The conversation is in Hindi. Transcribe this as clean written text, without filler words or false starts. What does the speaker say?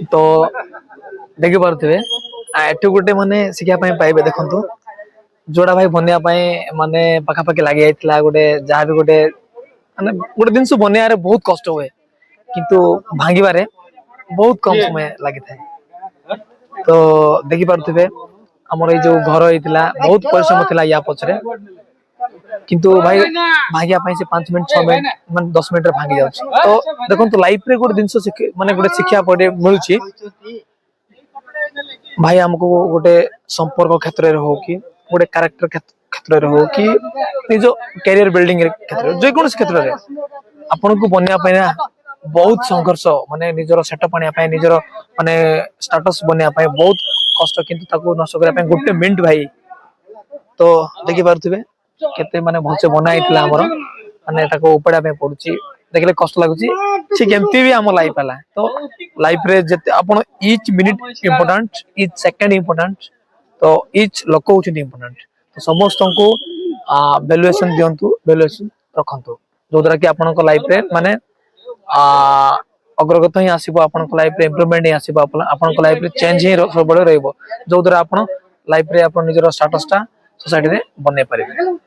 तो देखि पारुथिबे एठु गोटे माने शिक्षा पाइबे देखंतु जोड़ा भाई बनिया माने पाखापाखि लगी जाइथिला गोटे जहाँ भी गोटे माने गोटे दिन बनिया रे बहुत कष्ट हुए किंतु भांगिबारे बहुत कम समय लगी था। तो देखि पारुथिबे हमर ए जो घर होइतिला बहुत परिश्रम थिला या पछरे किंतु भाई भागिया पाई से 5 मिनट 6 मिनट माने 10 मिनट रे भांगी जाउछि। तो देखंतु लाइफ रे गोटे दिन माने गोटे शिक्षा पड़े मिलुछि भाई हमको गोटे संपर्क क्षेत्र रे हो कि गोटे कैरेक्टर क्षेत्र रे हो कि निजो कैरियर बिल्डिंग क्षेत्र जे कोन क्षेत्र रे आपन को बनिया पाई ना बहुत संघर्ष माने निजरो सेटअप आनिया पाई निजरो माने स्टेटस बनिया पाई बहुत कष्ट किंतु ताको नष्ट करिया पाई गोटे मिनिट भाई। तो देखि पारुथिबे केते माने भलसे बनाइतला हमर माने ताको उपडा पे पडुची देखले कष्ट लागुची से केमती भी हम लाइफ हला। तो लाइफ रे जते आपण each minute important each second important तो ईच लोक होची इंपोर्टेंट। तो समस्त को वैल्यूएशन दियंतु वैल्यूएशन रखंतु जो द्वारा कि आपण को लाइफ रे माने अग्रगत ही आसीबो आपण को लाइफ रे इंप्रूवमेंट ही आसीबो आपण को लाइफ रे चेंज ही सब बळे रहइबो जो द्वारा आपण लाइफ रे आपण निजरो स्टेटस ता सोसाइटी रे बने पारिबे।